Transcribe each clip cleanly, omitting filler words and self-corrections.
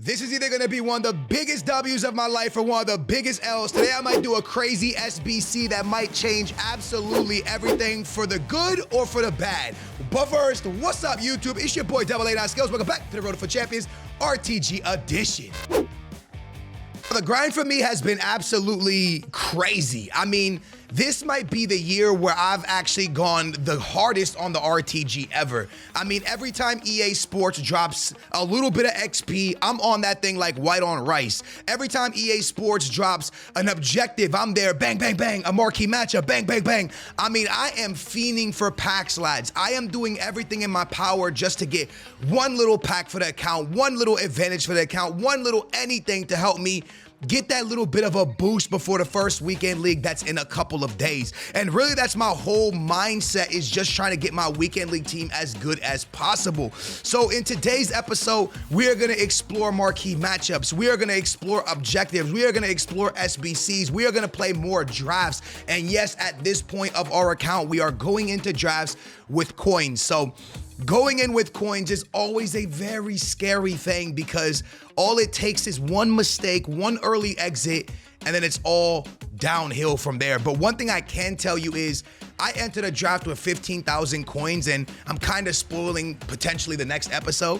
This is either going to be one of the biggest W's of my life or one of the biggest L's. Today I might do a crazy SBC that might change absolutely everything for the good or for the bad. But first, what's up YouTube? It's your boy Double A9 Skills. Welcome back to the Road for Champions RTG edition. The grind for me has been absolutely crazy. I mean, this might be the year where I've actually gone the hardest on the RTG ever. I mean, every time EA Sports drops a little bit of XP, I'm on that thing like white on rice. Every time EA Sports drops an objective, I'm there, bang, bang, bang, a marquee matchup, bang, bang, bang. I mean, I am fiending for packs, lads. I am doing everything in my power just to get one little pack for the account, one little advantage for the account, one little anything to help me get that little bit of a boost before the first weekend league that's in a couple of days. And really, that's my whole mindset, is just trying to get my weekend league team as good as possible. So in today's episode, we are going to explore marquee matchups. We are going to explore objectives. We are going to explore SBCs. We are going to play more drafts. And yes, at this point of our account, we are going into drafts with coins. So going in with coins is always a very scary thing, because all it takes is one mistake, one early exit, and then it's all downhill from there. But one thing I can tell you is I entered a draft with 15,000 coins, and I'm kind of spoiling potentially the next episode.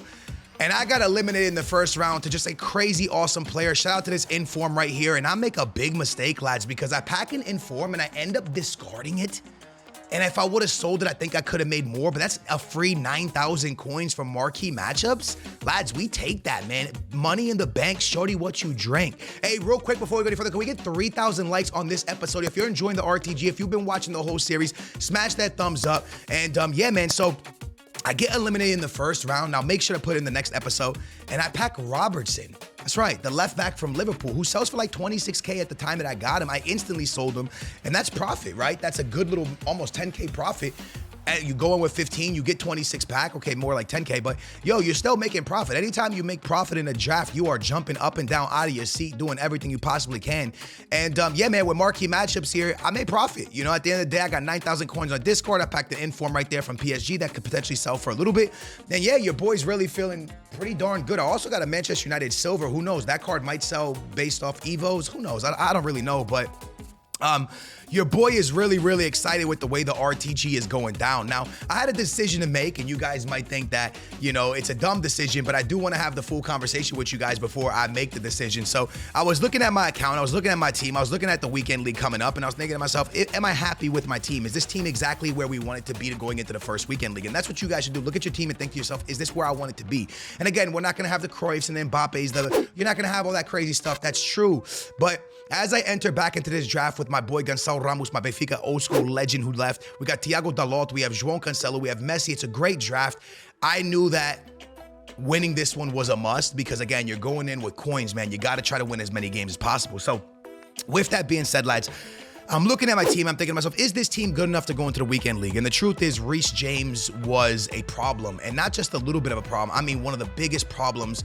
And I got eliminated in the first round to just a crazy awesome player. Shout out to this Inform right here. And I make a big mistake, lads, because I pack an Inform and I end up discarding it. And if I would have sold it, I think I could have made more, but that's a free 9,000 coins from marquee matchups. Lads, we take that, man. Money in the bank, shorty what you drink. Hey, real quick before we go any further, can we get 3,000 likes on this episode? If you're enjoying the RTG, if you've been watching the whole series, smash that thumbs up. And yeah, man, so I get eliminated in the first round. Now make sure to put it in the next episode. And I pack Robertson. That's right, the left back from Liverpool, who sells for like 26K at the time that I got him. I instantly sold him, and that's profit, right? That's a good little, almost 10K profit. And you go in with 15, you get 26 pack. Okay, more like 10K, but yo, you're still making profit. Anytime you make profit in a draft, you are jumping up and down out of your seat, doing everything you possibly can. And yeah, man, with marquee matchups here, I made profit. You know, at the end of the day, I got 9,000 coins on Discord. I packed the Inform right there from PSG that could potentially sell for a little bit. And yeah, your boy's really feeling pretty darn good. I also got a Manchester United Silver. Who knows? That card might sell based off Evos. Who knows? I don't really know, but your boy is really excited with the way the RTG is going down. Now, I had a decision to make, and you guys might think that, you know, it's a dumb decision, but I do want to have the full conversation with you guys before I make the decision. So I was looking at my account, I was looking at my team, I was looking at the weekend league coming up, and I was thinking to myself, am I happy with my team? Is this team exactly where we want it to be to going into the first weekend league? And that's what you guys should do. Look at your team and think to yourself, is this where I want it to be? And again, we're not going to have the Cruyffs and the Mbappes. You're not going to have all that crazy stuff. That's true. But as I enter back into this draft with my boy Gonçalo Ramos, my Benfica old school legend who left, we got Thiago Dalot, we have João Cancelo, we have Messi. It's a great draft. I knew that winning this one was a must, because again, you're going in with coins, man. You got to try to win as many games as possible. So with that being said, lads, I'm looking at my team. I'm thinking to myself, is this team good enough to go into the weekend league? And the truth is, Reece James was a problem, and not just a little bit of a problem. I mean, one of the biggest problems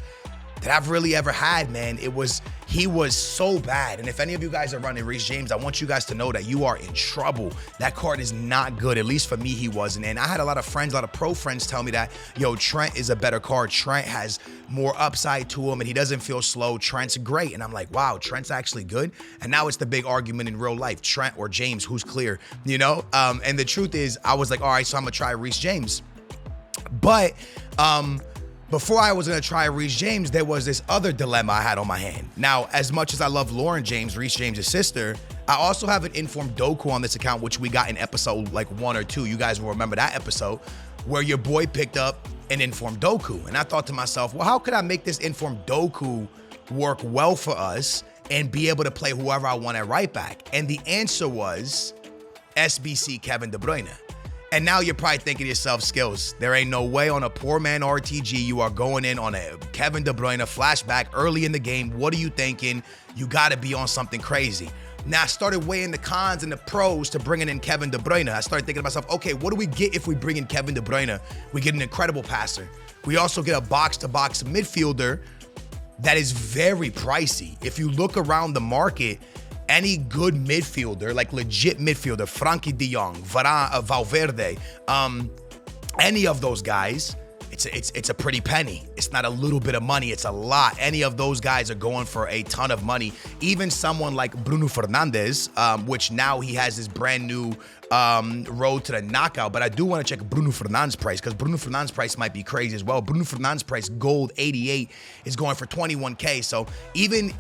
that I've really ever had, man. He was so bad. And if any of you guys are running Reece James, I want you guys to know that you are in trouble. That card is not good. At least for me, he wasn't. And I had a lot of friends, a lot of pro friends tell me that, yo, Trent is a better card. Trent has more upside to him and he doesn't feel slow. Trent's great. And I'm like, wow, Trent's actually good. And now it's the big argument in real life, Trent or James, who's clear, you know? And the truth is, I was like, all right, so I'm gonna try Reece James. But, before I was going to try Reece James, there was this other dilemma I had on my hand. Now, as much as I love Lauren James, Reece James' sister, I also have an Informed Doku on this account, which we got in episode like 1 or 2. You guys will remember that episode where your boy picked up an Informed Doku. And I thought to myself, well, how could I make this Informed Doku work well for us and be able to play whoever I want at right back? And the answer was SBC Kevin De Bruyne. And now you're probably thinking to yourself, Skills, there ain't no way on a poor man RTG you are going in on a Kevin De Bruyne flashback early in the game. What are you thinking? You got to be on something crazy. Now I started weighing the cons and the pros to bringing in Kevin De Bruyne. I started thinking to myself, okay, what do we get if we bring in Kevin De Bruyne? We get an incredible passer. We also get a box-to-box midfielder that is very pricey. If you look around the market, any good midfielder, like legit midfielder, Frankie de Jong, Valverde, any of those guys, it's a pretty penny. It's not a little bit of money, it's a lot. Any of those guys are going for a ton of money. Even someone like Bruno Fernandes, which now he has this brand new road to the knockout, but I do want to check Bruno Fernandes' price, because Bruno Fernandes' price might be crazy as well. Bruno Fernandes' price, gold 88, is going for 21K. So even,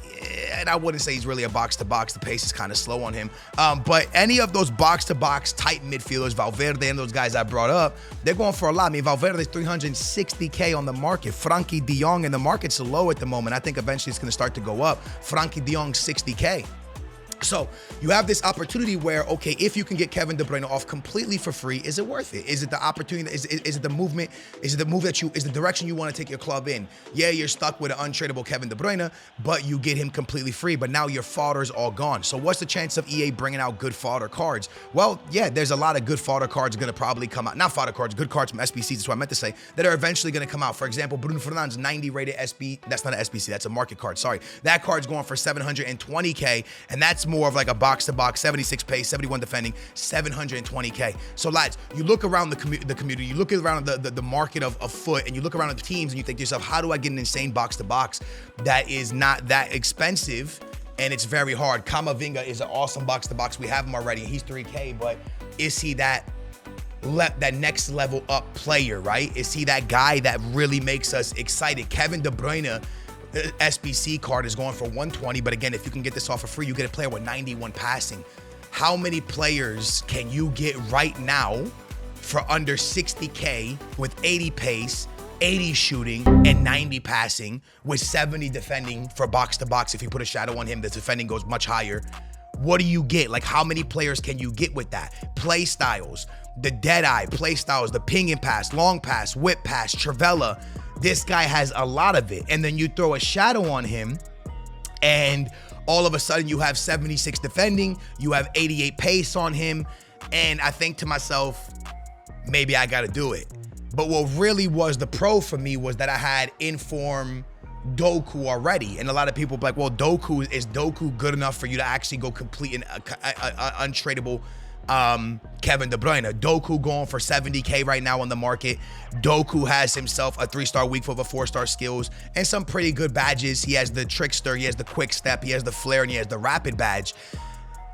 and I wouldn't say he's really a box-to-box, the pace is kind of slow on him, but any of those box-to-box type midfielders, Valverde and those guys I brought up, they're going for a lot. I mean, Valverde's 360K on the market. Frankie de Jong, and the market's low at the moment. I think eventually it's going to start to go up. Frankie de Jong, 60K. So you have this opportunity where, okay, if you can get Kevin De Bruyne off completely for free, is it worth it? Is it the opportunity? Is it the movement? Is it the move that is the direction you want to take your club in? Yeah, you're stuck with an untradeable Kevin De Bruyne, but you get him completely free, but now your fodder's all gone. So what's the chance of EA bringing out good fodder cards? Well, yeah, there's a lot of good fodder cards going to probably come out. Not fodder cards, good cards from SBCs, that's what I meant to say, that are eventually going to come out. For example, Bruno Fernandes, 90 rated SB. That's not an SBC, that's a market card, sorry. That card's going for 720K, and that's more of like a box-to-box, 76 pace, 71 defending, 720K. So lads, you look around the community, you look around the market of foot, and you look around at the teams, and you think to yourself, how do I get an insane box-to-box that is not that expensive? And it's very hard. Camavinga is an awesome box-to-box. We have him already. He's 3K, but is he that next level up player, right? Is he that guy that really makes us excited? Kevin De Bruyne SBC card is going for 120, but again, if you can get this off for free, you get a player with 91 passing. How many players can you get right now for under 60K with 80 pace, 80 shooting, and 90 passing with 70 defending for box to box? If you put a shadow on him, the defending goes much higher. What do you get? Like, how many players can you get with that? Play styles, the dead eye play styles, the ping and pass, long pass, whip pass, Trivela. This guy has a lot of it. And then you throw a shadow on him, and all of a sudden you have 76 defending, you have 88 pace on him. And I think to myself, maybe I got to do it. But what really was the pro for me was that I had inform Doku already. And a lot of people be like, well, is Doku good enough for you to actually go complete an untradeable Kevin De Bruyne? Doku going for 70K right now on the market. Doku has himself a 3-star weak foot with 4-star skills and some pretty good badges. He has the trickster, he has the quick step, he has the flare, and he has the rapid badge.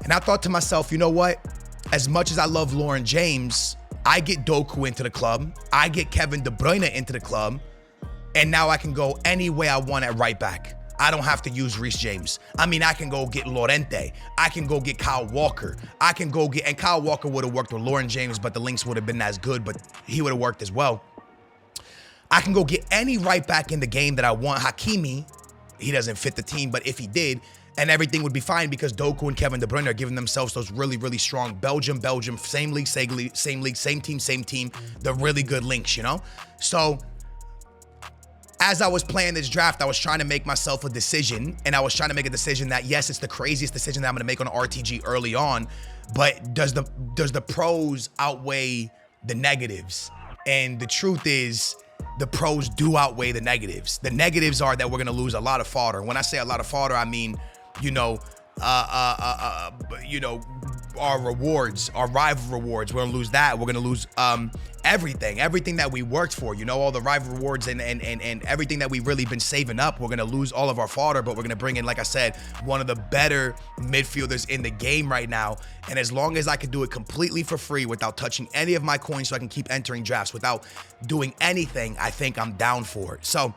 And I thought to myself, you know what? As much as I love Lauren James, I get Doku into the club, I get Kevin De Bruyne into the club, and now I can go any way I want at right back. I don't have to use Reece James. I mean, I can go get Llorente. I can go get Kyle Walker. I can go get, and Kyle Walker would have worked with Lauren James, but the links would have been as good, but he would have worked as well. I can go get any right back in the game that I want. Hakimi, he doesn't fit the team, but if he did, and everything would be fine because Doku and Kevin De Bruyne are giving themselves those really, really strong Belgium, same league, same team, the really good links, you know? So as I was playing this draft, I was trying to make myself a decision, and I was trying to make a decision that, yes, it's the craziest decision that I'm going to make on RTG early on, but does the pros outweigh the negatives? And the truth is, the pros do outweigh the negatives. The negatives are that we're going to lose a lot of fodder. When I say a lot of fodder, I mean, our rewards, our rival rewards. We're gonna lose that. We're gonna lose everything that we worked for. You know, all the rival rewards and everything that we've really been saving up. We're gonna lose all of our fodder, but we're gonna bring in, like I said, one of the better midfielders in the game right now. And as long as I can do it completely for free without touching any of my coins, so I can keep entering drafts without doing anything, I think I'm down for it. So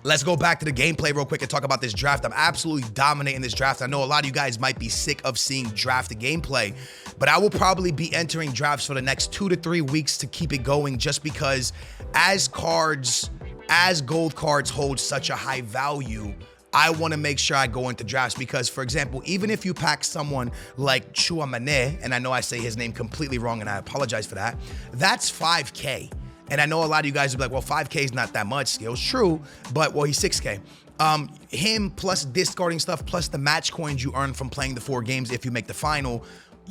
let's go back to the gameplay real quick and talk about this draft. I'm absolutely dominating this draft. I know a lot of you guys might be sick of seeing draft gameplay, but I will probably be entering drafts for the next 2 to 3 weeks to keep it going, just because as gold cards hold such a high value, I want to make sure I go into drafts because, for example, even if you pack someone like Chouamane, and I know I say his name completely wrong and I apologize for that, that's 5K. And I know a lot of you guys will be like, well, 5K is not that much. Skills, true, but, well, he's 6K. Him plus discarding stuff, plus the match coins you earn from playing the 4 games if you make the final,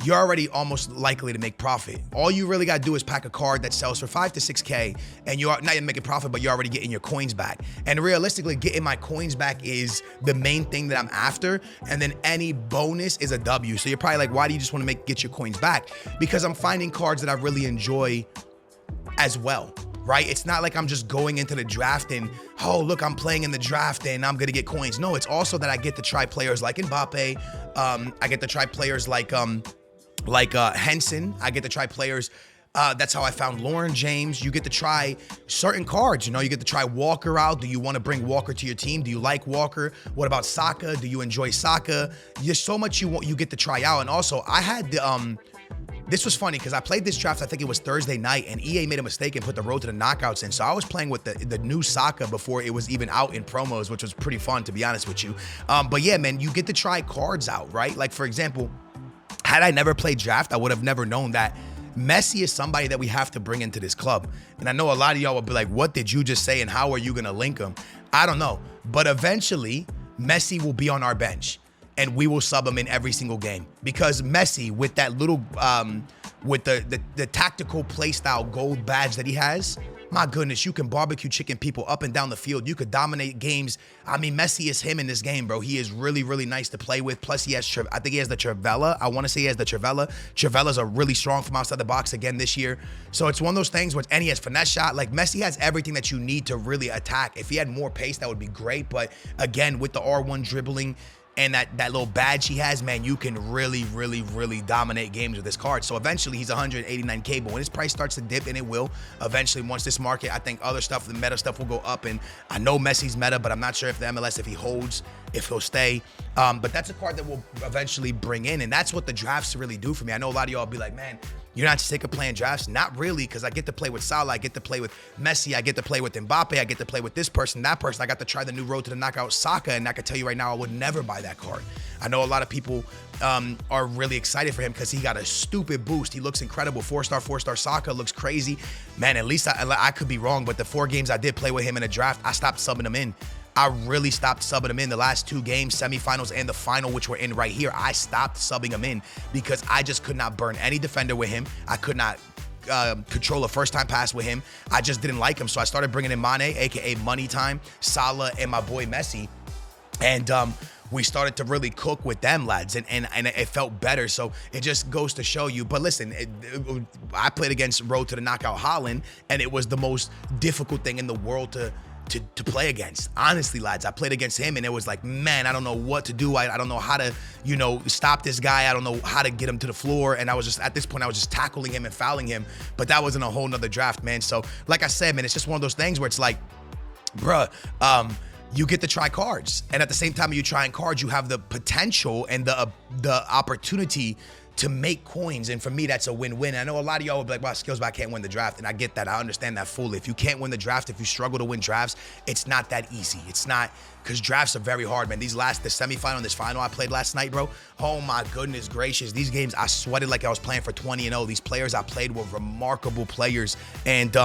you're already almost likely to make profit. All you really got to do is pack a card that sells for 5 to 6K, and you're not even making profit, but you're already getting your coins back. And realistically, getting my coins back is the main thing that I'm after, and then any bonus is a W. So you're probably like, why do you just want to get your coins back? Because I'm finding cards that I really enjoy as well, right? It's not like I'm just going into the draft and, oh, look, I'm playing in the draft and I'm gonna get coins. No, it's also that I get to try players like Mbappe. I get to try players like Henson. I get to try players. That's how I found Lauren James. You get to try certain cards. You know, you get to try Walker out. Do you want to bring Walker to your team? Do you like Walker? What about Saka? Do you enjoy Saka? There's so much you get to try out. And also, I had the this was funny because I played this draft, I think it was Thursday night, and EA made a mistake and put the road to the knockouts in. So I was playing with the new Saka before it was even out in promos, which was pretty fun, to be honest with you. But yeah, man, you get to try cards out, right? Like, for example, had I never played draft, I would have never known that Messi is somebody that we have to bring into this club. And I know a lot of y'all will be like, what did you just say and how are you going to link him? I don't know. But eventually, Messi will be on our bench and we will sub him in every single game. Because Messi, with that little, with the tactical play style gold badge that he has, my goodness, you can barbecue chicken people up and down the field. You could dominate games. I mean, Messi is him in this game, bro. He is really, really nice to play with. Plus, he has, I think he has the Trivela. I want to say he has the Trivela. Trivela's are really strong from outside the box again this year. So it's one of those things where, and he has finesse shot. Like, Messi has everything that you need to really attack. If he had more pace, that would be great. But again, with the R1 dribbling and that little badge he has, man, you can really, really, really dominate games with this card. So eventually he's 189K, but when his price starts to dip, and it will, eventually once this market, I think other stuff, the meta stuff will go up. And I know Messi's meta, but I'm not sure if the MLS, if he holds, if he'll stay. But that's a card that we'll eventually bring in. And that's what the drafts really do for me. I know a lot of y'all be like, man, you're not sick of playing drafts? Not really, because I get to play with Salah, I get to play with Messi, I get to play with Mbappe, I get to play with this person, that person. I got to try the new road to the knockout Saka, and I can tell you right now, I would never buy that card. I know a lot of people are really excited for him because he got a stupid boost. He looks incredible. 4-star Saka looks crazy. Man, at least I could be wrong, but the 4 games I did play with him in a draft, I stopped subbing him in. I really stopped subbing him in. The last 2 games, semifinals and the final, which we're in right here, I stopped subbing him in because I just could not burn any defender with him. I could not control a first-time pass with him. I just didn't like him. So I started bringing in Mane, aka Money Time, Salah, and my boy Messi. And we started to really cook with them, lads, and it felt better. So it just goes to show you. But listen, I played against Road to the Knockout Haaland, and it was the most difficult thing in the world to play against. Honestly, lads, I played against him and it was like, man, I don't know what to do. I don't know how to, stop this guy. I don't know how to get him to the floor. And I was just, at this point, I was just tackling him and fouling him. But that wasn't a whole nother draft, man. So like I said, man, it's just one of those things where it's like, bruh, you get to try cards. And at the same time you're trying cards, you have the potential and the opportunity to make coins. And for me, that's a win-win. I know a lot of y'all will be like, wow, Skills, but I can't win the draft. And I get that. I understand that fully. If you can't win the draft, if you struggle to win drafts, it's not that easy. It's not, because drafts are very hard, man. The semifinal and this final I played last night, bro. Oh my goodness gracious. These games, I sweated like I was playing for 20-0. These players I played were remarkable players. And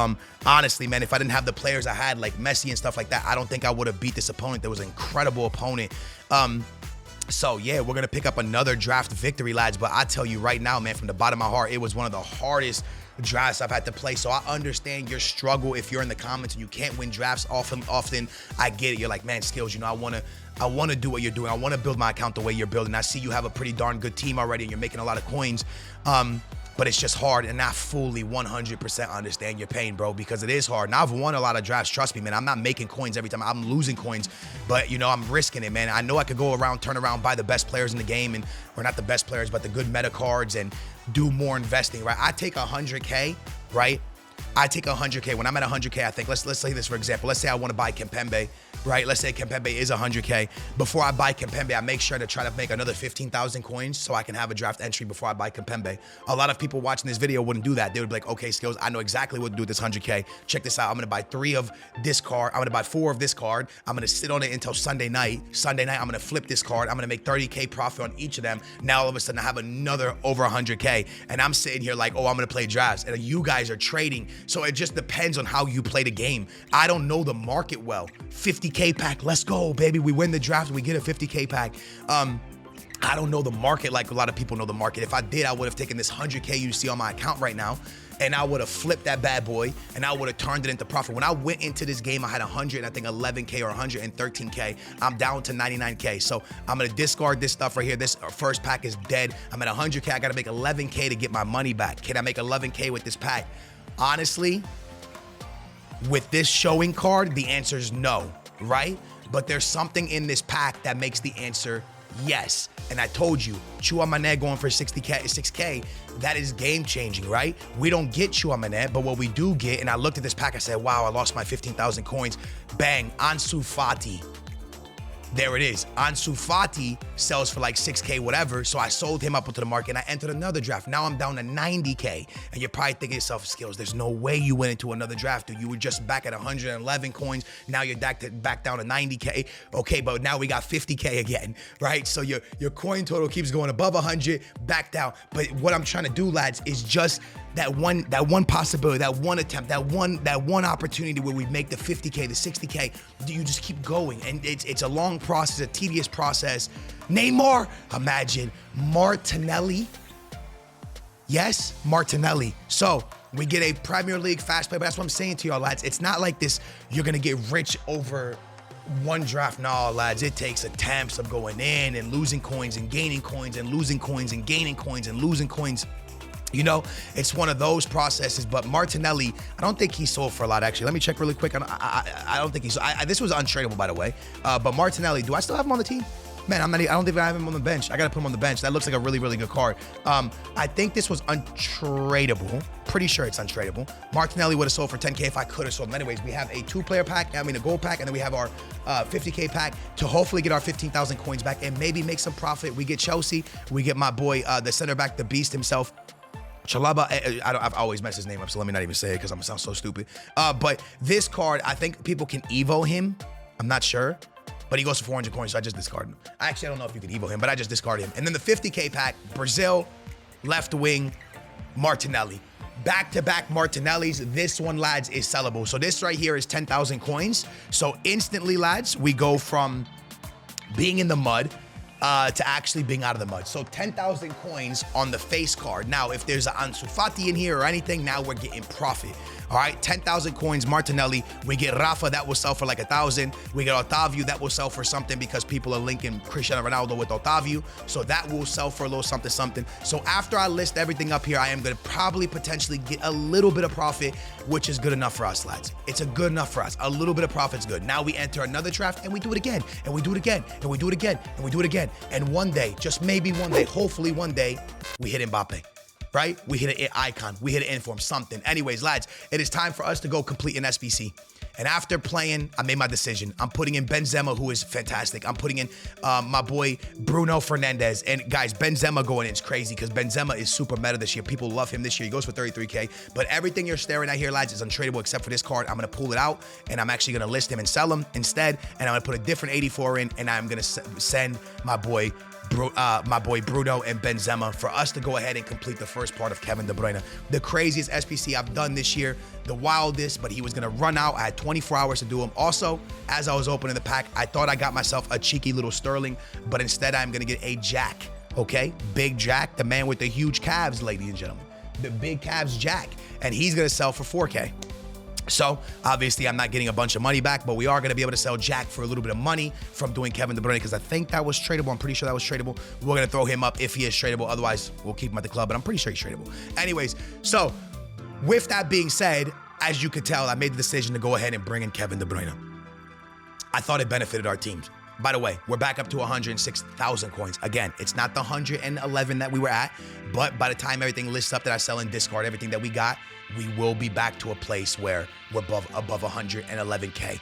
honestly, man, if I didn't have the players I had, like Messi and stuff like that, I don't think I would have beat this opponent. That was an incredible opponent. So yeah, we're gonna pick up another draft victory, lads. But I tell you right now, man, from the bottom of my heart, it was one of the hardest drafts I've had to play. So I understand your struggle if you're in the comments and you can't win drafts often. I get it. You're like, man, Skills, I wanna do what you're doing. I wanna build my account the way you're building. I see you have a pretty darn good team already and you're making a lot of coins. But it's just hard, and I fully 100% understand your pain, bro, because it is hard. Now, I've won a lot of drafts, trust me, man. I'm not making coins every time. I'm losing coins, but, I'm risking it, man. I know I could go around, turn around, buy the best players in the game, or not the best players, but the good meta cards and do more investing, right? I take 100K, right? I take 100K. When I'm at 100K, I think, let's say this for example. Let's say I want to buy Kimpembe, right? Let's say Kimpembe is 100K. Before I buy Kimpembe, I make sure to try to make another 15,000 coins so I can have a draft entry before I buy Kimpembe. A lot of people watching this video wouldn't do that. They would be like, okay, Skills, I know exactly what to do with this 100K. Check this out. I'm going to buy 3 of this card. I'm going to buy 4 of this card. I'm going to sit on it until Sunday night. Sunday night, I'm going to flip this card. I'm going to make 30K profit on each of them. Now, all of a sudden, I have another over 100K. And I'm sitting here like, oh, I'm going to play drafts. And you guys are trading. So it just depends on how you play the game. I don't know the market well. 50K pack, let's go, baby. We win the draft, we get a 50K pack. I don't know the market like a lot of people know the market. If I did, I would have taken this 100K you see on my account right now, and I would have flipped that bad boy, and I would have turned it into profit. When I went into this game, I had 111K or 113K. I'm down to 99K. So I'm gonna discard this stuff right here. This first pack is dead. I'm at 100K. I gotta make 11K to get my money back. Can I make 11K with this pack? Honestly, With this showing card, the answer is no, right? But there's something in this pack that makes the answer yes. And I told you, Chouamani going for 6K, that is game changing, right? We don't get Chouamani, but what we do get, and I looked at this pack, I said, wow, I lost my 15,000 coins. Bang, Ansu Fati. There it is. Ansu Fati sells for like 6K whatever, so I sold him up into the market and I entered another draft. Now I'm down to 90K. And you're probably thinking to yourself, Skills, there's no way you went into another draft, dude. You were just back at 111 coins. Now you're back down to 90K. Okay, but now we got 50K again, right? So your coin total keeps going above 100, back down. But what I'm trying to do, lads, is just that one possibility, that one attempt, that one opportunity where we make the 50K, the 60K. You just keep going, and it's a long process, a tedious process. Neymar, imagine Martinelli. Yes, Martinelli. So we get a Premier League fast play, but that's what I'm saying to y'all, lads. It's not like this, you're gonna get rich over one draft. No, lads, it takes attempts of going in and losing coins and gaining coins and losing coins and gaining coins and losing coins. You know, it's one of those processes. But Martinelli, I don't think he sold for a lot, actually. Let me check really quick. I don't think he sold. This was untradeable, by the way. But Martinelli, do I still have him on the team? Man, I don't think I have him on the bench. I got to put him on the bench. That looks like a really, really good card. I think this was untradeable. Pretty sure it's untradeable. Martinelli would have sold for 10K if I could have sold him. Anyways, we have a 2-player pack, a gold pack, and then we have our 50K pack to hopefully get our 15,000 coins back and maybe make some profit. We get Chelsea. We get my boy, the center back, the beast himself, Chalaba. I've always messed his name up, so let me not even say it because I'm gonna sound so stupid. But this card, I think people can Evo him. I'm not sure, but he goes for 400 coins, so I just discarded him. Actually, I don't know if you can Evo him, but I just discarded him. And then the 50K pack, Brazil, left wing, Martinelli. Back-to-back Martinellis. This one, lads, is sellable. So this right here is 10,000 coins. So instantly, lads, we go from being in the mud to actually being out of the mud. So 10,000 coins on the face card. Now, if there's an Ansu Fati in here or anything, now we're getting profit. All right, 10,000 coins, Martinelli. We get Rafa, that will sell for like 1,000. We get Otavio, that will sell for something because people are linking Cristiano Ronaldo with Otavio. So that will sell for a little something. So after I list everything up here, I am gonna probably potentially get a little bit of profit, which is good enough for us, lads. It's a good enough for us. A little bit of profit's good. Now we enter another draft and we do it again, and we do it again, and we do it again, and we do it again. And one day, just maybe one day, hopefully one day, we hit Mbappe. Right? We hit an icon. We hit an inform, something. Anyways, lads, it is time for us to go complete an SBC. And after playing, I made my decision. I'm putting in Benzema, who is fantastic. I'm putting in my boy Bruno Fernandes. And guys, Benzema going in is crazy because Benzema is super meta this year. People love him this year. He goes for 33K. But everything you're staring at here, lads, is untradeable except for this card. I'm going to pull it out, and I'm actually going to list him and sell him instead. And I'm going to put a different 84 in, and I'm going to send my boy Bruno and Benzema for us to go ahead and complete the first part of Kevin De Bruyne. The craziest SBC I've done this year, the wildest, but he was gonna run out. I had 24 hours to do him. Also, as I was opening the pack, I thought I got myself a cheeky little Sterling, but instead I'm gonna get a Jack, okay? Big Jack, the man with the huge calves, ladies and gentlemen. The big calves Jack, and he's gonna sell for 4K. So, obviously, I'm not getting a bunch of money back, but we are going to be able to sell Jack for a little bit of money from doing Kevin De Bruyne because I think that was tradable. I'm pretty sure that was tradable. We're going to throw him up if he is tradable. Otherwise, we'll keep him at the club, but I'm pretty sure he's tradable. Anyways, so with that being said, as you could tell, I made the decision to go ahead and bring in Kevin De Bruyne. I thought it benefited our teams. By the way, we're back up to 106,000 coins. Again, it's not the 111 that we were at, but by the time everything lists up that I sell and discard, everything that we got, we will be back to a place where we're above 111K.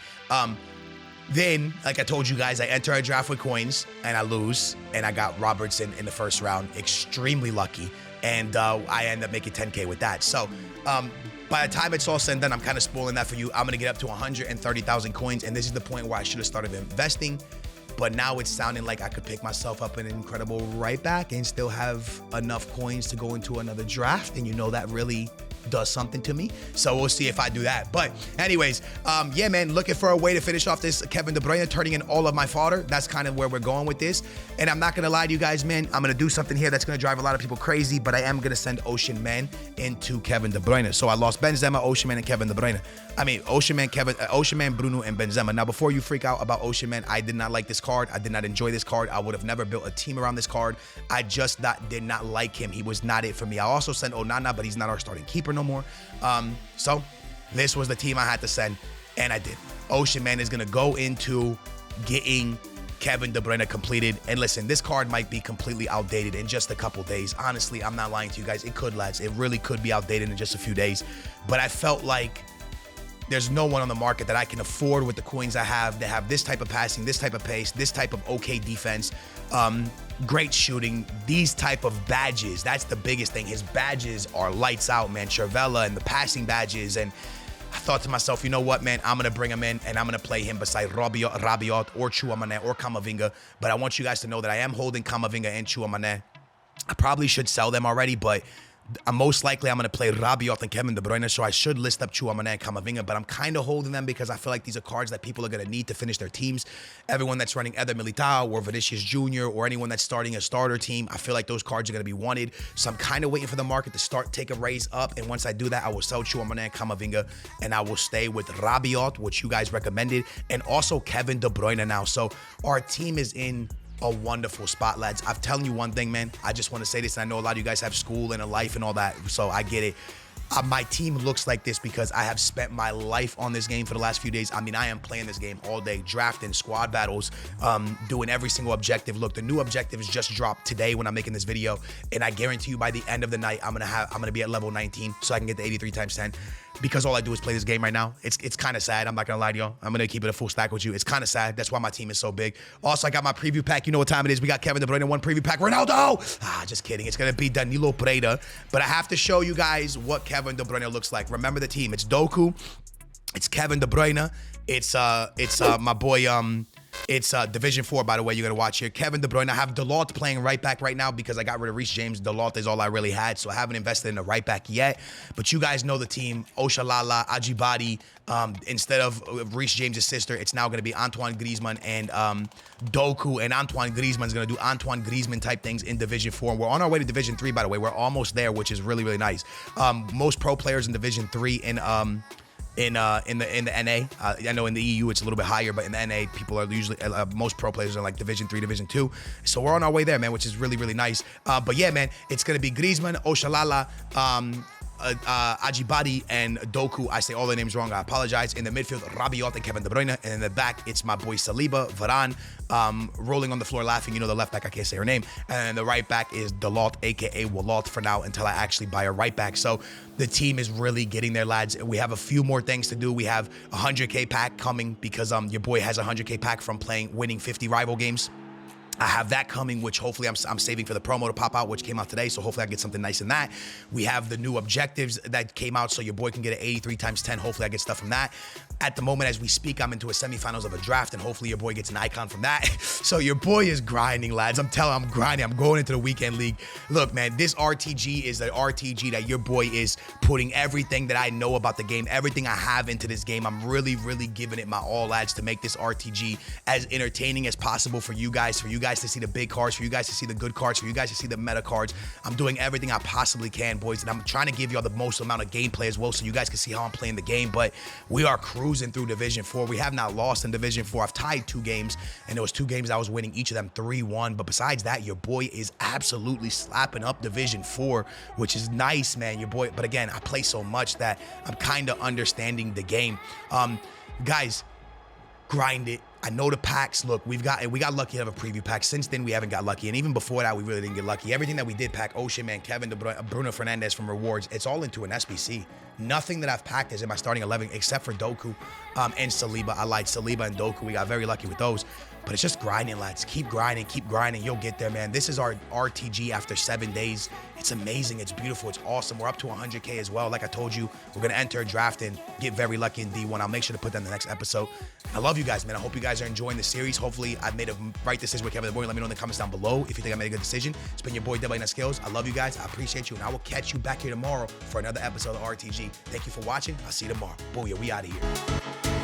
Then, like I told you guys, I enter a draft with coins and I lose, and I got Robertson in the first round. Extremely lucky, and I end up making 10K with that. So by the time it's all said and done, I'm kind of spoiling that for you. I'm gonna get up to 130,000 coins, and this is the point where I should have started investing. But now it's sounding like I could pick myself up an incredible right back and still have enough coins to go into another draft. And you know that really does something to me. So we'll see if I do that. But anyways, yeah, man, looking for a way to finish off this Kevin De Bruyne, turning in all of my fodder. That's kind of where we're going with this. And I'm not going to lie to you guys, man. I'm going to do something here that's going to drive a lot of people crazy, but I am going to send Ocean Man into Kevin De Bruyne. So I lost Benzema, Ocean Man, and Kevin De Bruyne. I mean, Ocean Man, Bruno, and Benzema. Now, before you freak out about Ocean Man, I did not like this card. I did not enjoy this card. I would have never built a team around this card. I just did not like him. He was not it for me. I also sent Onana, but he's not our starting keeper no more. So this was the team I had to send, and I did. Ocean, man, is going to go into getting Kevin De Bruyne completed. And listen, this card might be completely outdated in just a couple days. Honestly, I'm not lying to you guys. It could, lads. It really could be outdated in just a few days. But I felt like there's no one on the market that I can afford with the coins I have to have this type of passing, this type of pace, this type of okay defense, great shooting, these type of badges. That's the biggest thing. His badges are lights out, man. Cervella and the passing badges. And I thought to myself, you know what, man? I'm going to bring him in and I'm going to play him beside Rabiot or Chouamani or Camavinga. But I want you guys to know that I am holding Camavinga and Chouamani. I probably should sell them already, but most likely I'm going to play Rabiot and Kevin De Bruyne, so I should list up Chouamani and Camavinga, but I'm kind of holding them because I feel like these are cards that people are going to need to finish their teams. Everyone that's running either Militao or Vinicius Jr. or anyone that's starting a starter team, I feel like those cards are going to be wanted, so I'm kind of waiting for the market to take a raise up, and once I do that, I will sell Chouamani and Camavinga, and I will stay with Rabiot, which you guys recommended, and also Kevin De Bruyne now. So our team is in a wonderful spot, lads. I'm telling you one thing, man. I just want to say this, and I know a lot of you guys have school and a life and all that, so I get it. My team looks like this because I have spent my life on this game for the last few days. I mean, I am playing this game all day, drafting, squad battles, doing every single objective. Look, the new objectives just dropped today when I'm making this video, and I guarantee you by the end of the night, I'm gonna be at level 19 so I can get the 83 times 10. Because all I do is play this game right now. It's kind of sad. I'm not going to lie to y'all. I'm going to keep it a full stack with you. It's kind of sad. That's why my team is so big. Also, I got my preview pack. You know what time it is. We got Kevin De Bruyne, one preview pack. Ronaldo! Just kidding. It's going to be Danilo Pereira. But I have to show you guys what Kevin De Bruyne looks like. Remember the team. It's Doku. It's Kevin De Bruyne. It's my boy... It's Division 4, by the way, you're going to watch here. Kevin De Bruyne. I have Dalot playing right back right now because I got rid of Reece James. Dalot is all I really had, so I haven't invested in a right back yet. But you guys know the team. Oshalala, Ajibadi. Instead of Reece James' sister, it's now going to be Antoine Griezmann and Doku. And Antoine Griezmann is going to do Antoine Griezmann type things in Division 4. We're on our way to Division 3, by the way. We're almost there, which is really, really nice. Most pro players in Division 3 in the NA. I know in the EU it's a little bit higher, but in the NA people are usually most pro players are like Division 3, Division 2. So we're on our way there, man, which is really, really nice. But yeah, man, it's gonna be Griezmann, Oshalala, Ajibadi, and Doku. I say all the names wrong. I apologize. In the midfield, Rabiot and Kevin De Bruyne, and in the back, it's my boy Saliba, Varane, rolling on the floor laughing. You know the left back, I can't say her name. And the right back is Dalot, aka Walot, for now until I actually buy a right back. So the team is really getting there, lads. We have a few more things to do. We have a 100K pack coming because your boy has a 100K pack from winning 50 rival games. I have that coming, which hopefully I'm saving for the promo to pop out, which came out today. So hopefully I get something nice in that. We have the new objectives that came out, so your boy can get an 83 times 10. Hopefully I get stuff from that. At the moment, as we speak, I'm into a semifinals of a draft, and hopefully your boy gets an icon from that. So your boy is grinding, lads. I'm grinding. I'm going into the weekend league. Look, man, this RTG is the RTG that your boy is putting everything that I know about the game, everything I have into this game. I'm really, really giving it my all, lads, to make this RTG as entertaining as possible for you guys to see the big cards, for you guys to see the good cards, for you guys to see the meta cards. I'm doing everything I possibly can, boys, and I'm trying to give y'all the most amount of gameplay as well so you guys can see how I'm playing the game. But we are cruising through Division 4. We have not lost in Division 4. I've tied 2 games, and there was 2 games I was winning, each of them 3-1. But besides that, your boy is absolutely slapping up Division 4, which is nice, man, your boy. But again, I play so much that I'm kind of understanding the game. Guys, grind it. I know the packs. Look, we got lucky to have a preview pack. Since then, we haven't got lucky. And even before that, we really didn't get lucky. Everything that we did pack, Ocean Man, Kevin De Bruyne, Bruno Fernandes from rewards, it's all into an SBC. Nothing that I've packed is in my starting 11 except for Doku and Saliba. I like Saliba and Doku. We got very lucky with those. But it's just grinding, lads. Keep grinding. You'll get there, man. This is our RTG after 7 days. It's amazing. It's beautiful. It's awesome. We're up to 100K as well. Like I told you, we're going to enter a draft and get very lucky in D1. I'll make sure to put that in the next episode. I love you guys, man. I hope you guys are enjoying the series. Hopefully, I've made a right decision with Kevin De Bruyne. Let me know in the comments down below if you think I made a good decision. It's been your boy, W Skills. I love you guys. I appreciate you. And I will catch you back here tomorrow for another episode of RTG. Thank you for watching. I'll see you tomorrow. Booyah. We out of here.